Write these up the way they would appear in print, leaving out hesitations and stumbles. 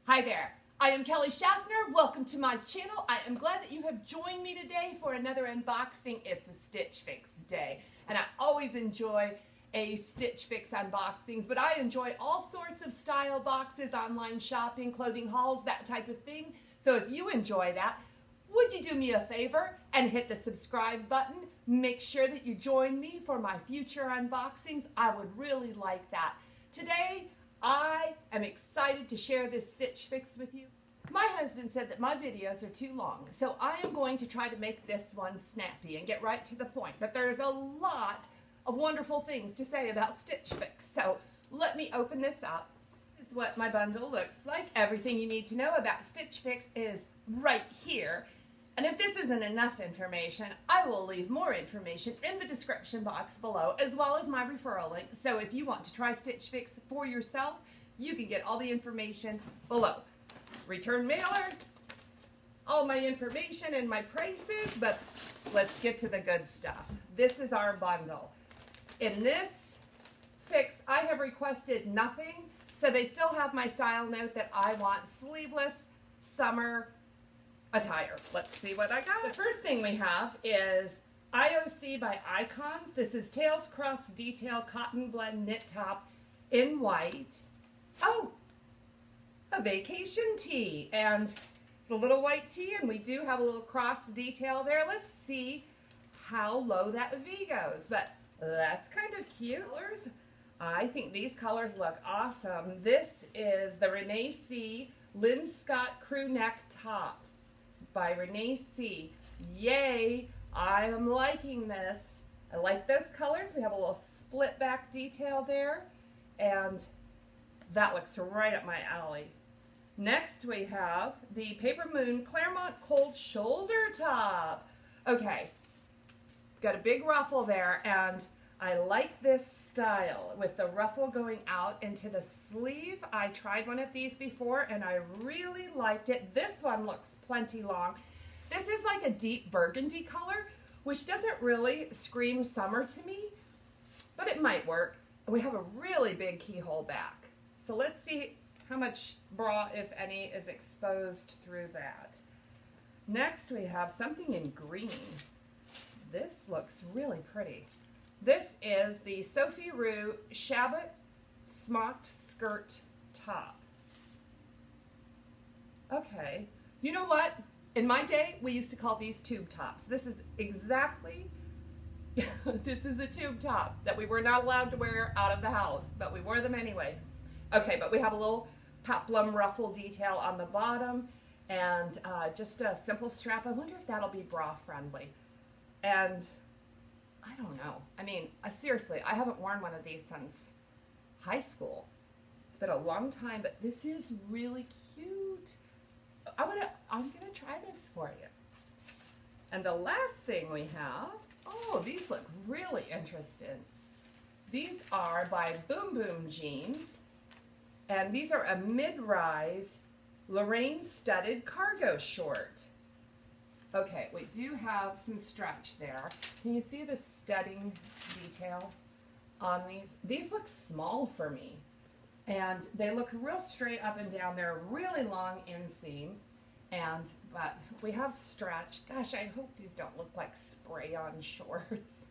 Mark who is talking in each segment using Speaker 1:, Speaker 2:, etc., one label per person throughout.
Speaker 1: Hi there, I am Kelly Schaffner. Welcome to my channel. I am glad that you have joined me today for another unboxing. It's a Stitch Fix day, and I always enjoy a Stitch Fix unboxings, but I enjoy all sorts of style boxes, online shopping, clothing hauls, that type of thing. So if you enjoy that, would you do me a favor and hit the subscribe button? Make sure that you join me for my future unboxings. I would really like that. Today, I am excited to share this Stitch Fix with you. My husband said that my videos are too long, so I am going to try to make this one snappy and get right to the point. But there's a lot of wonderful things to say about Stitch Fix, so let me open this up. This is what my bundle looks like. Everything you need to know about Stitch Fix is right here. And if this isn't enough information, I will leave more information in the description box below, as well as my referral link. So if you want to try Stitch Fix for yourself, you can get all the information below. Return mailer, all my information and my prices, but let's get to the good stuff. This is our bundle. In this fix, I have requested nothing, so they still have my style note that I want sleeveless summer attire. Let's see what I got. The first thing we have is IOC by Icons. This is Tails Cross Detail Cotton Blend Knit Top in white. Oh, a vacation tee, and it's a little white tee, and we do have a little cross detail there. Let's see how low that V goes, but that's kind of cute. I think these colors look awesome. This is the Renee C. Lynn Scott Crew Neck Top by Renee C. Yay, I am liking this. I like those colors. We have a little split back detail there, and that looks right up my alley. Next we have the Paper Moon Claremont Cold Shoulder Top. Okay, got a big ruffle there, and I like this style with the ruffle going out into the sleeve. I tried one of these before and I really liked it. This one looks plenty long. This is like a deep burgundy color, which doesn't really scream summer to me, but it might work. And we have a really big keyhole back. So let's see how much bra, if any, is exposed through that. Next we have something in green. This looks really pretty. This is the Sophie Rue Shabbat Smocked Skirt Top. Okay, you know what? In my day, we used to call these tube tops. This is exactly, this is a tube top that we were not allowed to wear out of the house, but we wore them anyway. Okay, but we have a little peplum ruffle detail on the bottom and just a simple strap. I wonder if that'll be bra friendly. And I don't know. I mean, seriously, I haven't worn one of these since high school. It's been a long time, but this is really cute. I'm gonna try this for you. And the last thing we have, oh, these look really interesting. These are by Boom Boom Jeans, and these are a mid-rise Lorraine studded cargo short. Okay, we do have some stretch there. Can you see the studding detail on these? These look small for me, and they look real straight up and down. They're really long inseam, but we have stretch. Gosh, I hope these don't look like spray-on shorts.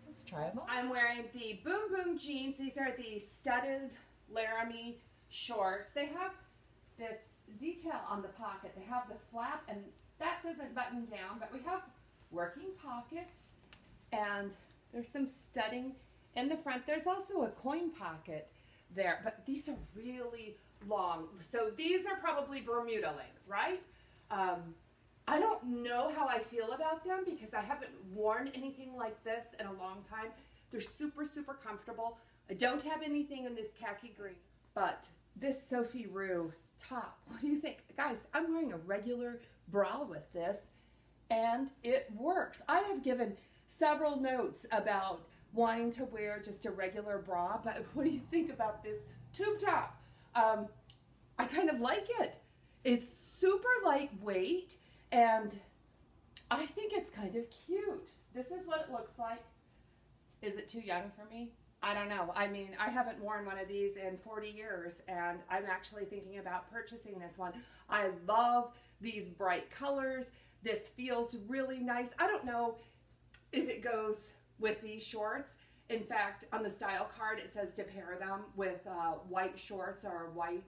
Speaker 1: Let's try them on. I'm wearing the Boom Boom Jeans. These are the studded Laramie shorts. They have this detail on the pocket. They have the flap, and that doesn't button down, but we have working pockets, and there's some studding in the front. There's also a coin pocket there, but these are really long. So these are probably Bermuda length, right? I don't know how I feel about them because I haven't worn anything like this in a long time. They're super, super comfortable. I don't have anything in this khaki green, but this Sophie Rue top, what do you think? Guys, I'm wearing a regular bra with this, and it works. I have given several notes about wanting to wear just a regular bra, but what do you think about this tube top? I kind of like it. It's super lightweight, and I think it's kind of cute. This is what it looks like. Is it too young for me? I don't know. I mean, I haven't worn one of these in 40 years, and I'm actually thinking about purchasing this one. I love these bright colors. This feels really nice. I don't know if it goes with these shorts. In fact, on the style card, it says to pair them with white shorts or white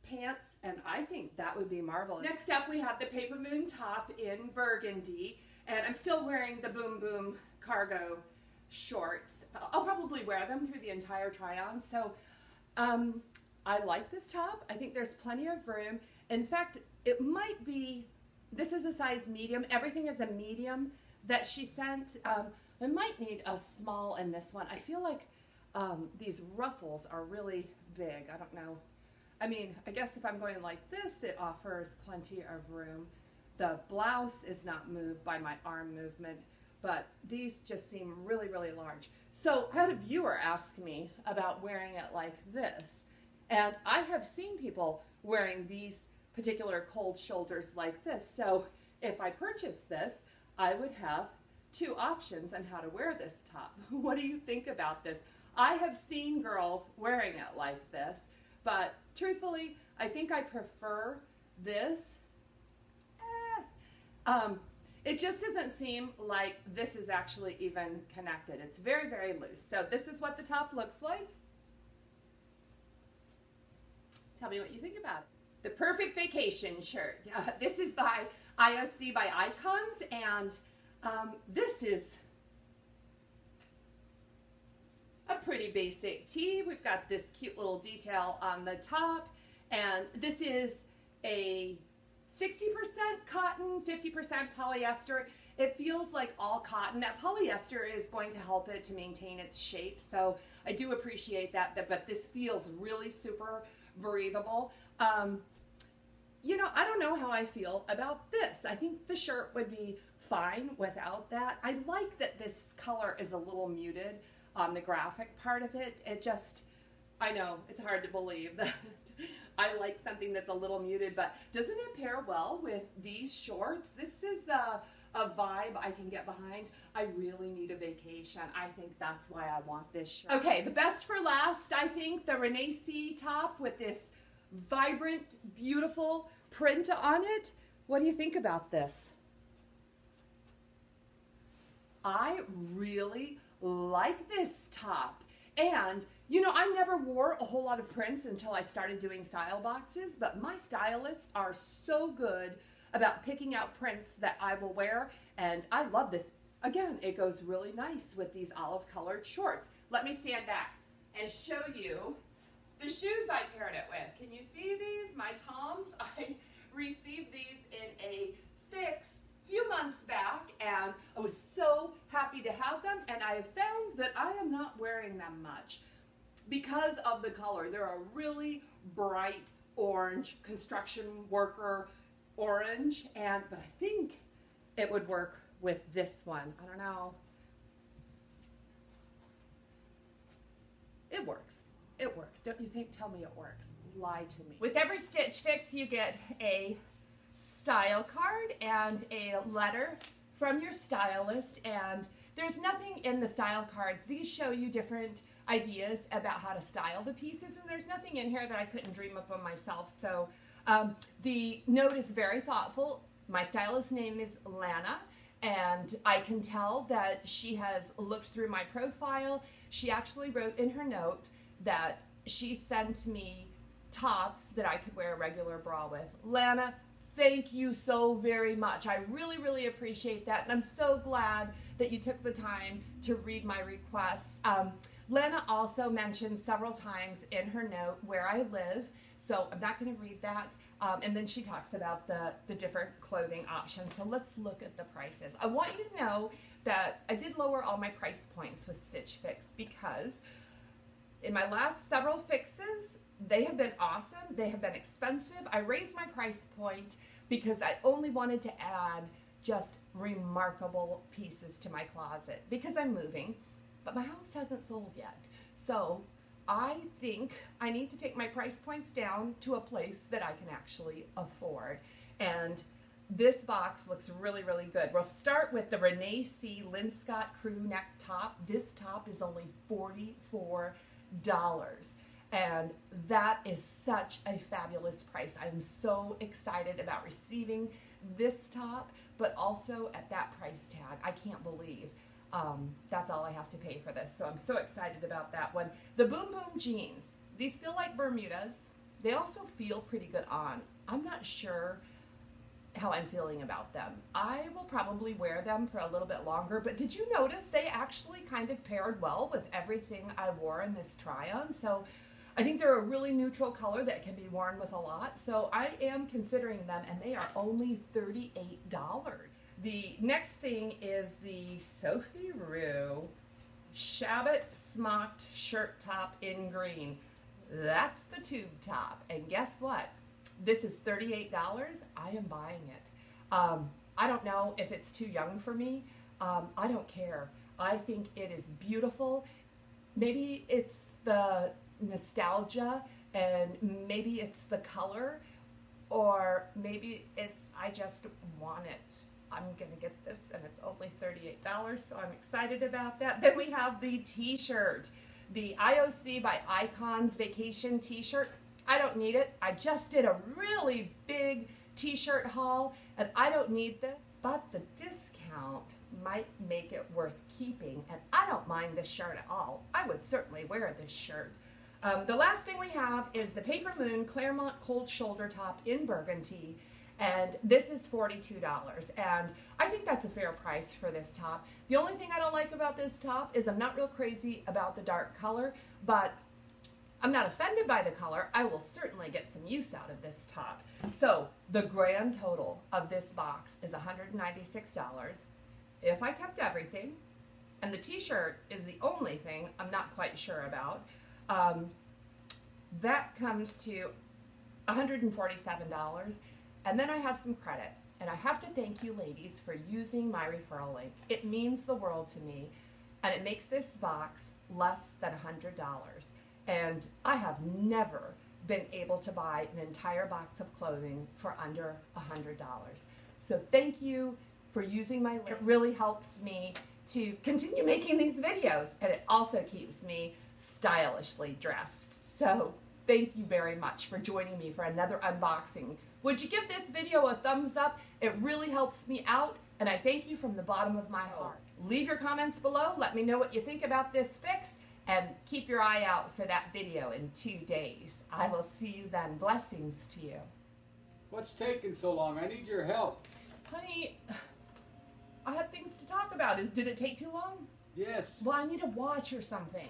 Speaker 1: pants, and I think that would be marvelous. Next up, we have the Paper Moon top in burgundy, and I'm still wearing the Boom Boom cargo shorts. I'll probably wear them through the entire try-on. So I like this top. I think there's plenty of room. In fact, it might be, this is a size medium. Everything is a medium that she sent. I might need a small in this one. I feel like these ruffles are really big. I don't know. I mean, I guess if I'm going like this, it offers plenty of room. The blouse is not moved by my arm movement, but these just seem really, really large. So I had a viewer ask me about wearing it like this, and I have seen people wearing these particular cold shoulders like this. So if I purchase this, I would have two options on how to wear this top. What do you think about this? I have seen girls wearing it like this, but truthfully, I think I prefer this. It just doesn't seem like this is actually even connected. It's very, very loose. So this is what the top looks like. Tell me what you think about it. The perfect vacation shirt. This is by IOC by Icons, and this is a pretty basic tee. We've got this cute little detail on the top, and this is a 60% cotton, 50% polyester. It feels like all cotton. That polyester is going to help it to maintain its shape, so I do appreciate that, but this feels really super breathable. You know, I don't know how I feel about this. I think the shirt would be fine without that. I like that this color is a little muted on the graphic part of it. It just, I know, it's hard to believe that I like something that's a little muted, but doesn't it pair well with these shorts? This is a vibe I can get behind. I really need a vacation. I think that's why I want this shirt. Okay, the best for last, I think, the Renee C top with this vibrant, beautiful print on it. What do you think about this? I really like this top. And, you know, I never wore a whole lot of prints until I started doing style boxes, but my stylists are so good about picking out prints that I will wear, and I love this. Again, it goes really nice with these olive-colored shorts. Let me stand back and show you the shoes I paired it with. Can you see these? My Toms. I received these in a fix a few months back, and I was so happy to have them, and I have found that I am not wearing them much because of the color. They're a really bright orange, construction worker orange, but I think it would work with this one. I don't know. It works. It works. Don't you think? Tell me it works. Lie to me. With every Stitch Fix, you get a style card and a letter from your stylist, and there's nothing in the style cards. These show you different ideas about how to style the pieces, and there's nothing in here that I couldn't dream up on myself. So the note is very thoughtful. My stylist's name is Lana, and I can tell that she has looked through my profile. She actually wrote in her note that she sent me tops that I could wear a regular bra with. Lana, thank you so very much. I really, really appreciate that, and I'm so glad that you took the time to read my requests. Lana also mentioned several times in her note where I live, so I'm not going to read that. And then she talks about the different clothing options. So let's look at the prices. I want you to know that I did lower all my price points with Stitch Fix because in my last several fixes, they have been awesome. They have been expensive. I raised my price point because I only wanted to add just remarkable pieces to my closet because I'm moving, but my house hasn't sold yet. So I think I need to take my price points down to a place that I can actually afford. And this box looks really, really good. We'll start with the Renee C. Linscott crew neck top. This top is only $44. And that is such a fabulous price. I'm so excited about receiving this top, but also at that price tag. I can't believe that's all I have to pay for this. So I'm so excited about that one. The Boom Boom jeans. These feel like Bermudas. They also feel pretty good on. I'm not sure how I'm feeling about them. I will probably wear them for a little bit longer, but did you notice they actually kind of paired well with everything I wore in this try-on? So I think they're a really neutral color that can be worn with a lot. So I am considering them, and they are only $38. The next thing is the Sophie Rue Shabbat Smocked shirt top in green. That's the tube top. And guess what? This is $38. I am buying it. I don't know if it's too young for me. I don't care. I think it is beautiful. Maybe it's the nostalgia, and maybe it's the color, or maybe it's I just want it. I'm gonna get this, and it's only $38, so I'm excited about that. Then we have the t-shirt, the IOC by Icons Vacation t-shirt. I don't need it. I just did a really big t-shirt haul, and I don't need this, but the discount might make it worth keeping, and I don't mind this shirt at all. I would certainly wear this shirt. The last thing we have is the Paper Moon Claremont Cold Shoulder Top in burgundy, and this is $42, and I think that's a fair price for this top. The only thing I don't like about this top is I'm not real crazy about the dark color, but I'm not offended by the color. I will certainly get some use out of this top. So the grand total of this box is $196 if I kept everything, and the t-shirt is the only thing I'm not quite sure about. That comes to $147, and then I have some credit, and I have to thank you ladies for using my referral link. It means the world to me, and it makes this box less than $100, and I have never been able to buy an entire box of clothing for under $100. So thank you for using my link. It really helps me to continue making these videos, and it also keeps me stylishly dressed. So thank you very much for joining me for another unboxing. Would you give this video a thumbs up? It really helps me out, and I thank you from the bottom of my heart. Leave your comments below. Let me know what you think about this fix, and keep your eye out for that video in 2 days. I will see you then. Blessings to you.
Speaker 2: What's taking so long? I need your help.
Speaker 1: Honey, I had things to talk about. Did it take too long?
Speaker 2: Yes.
Speaker 1: Well, I need a watch or something.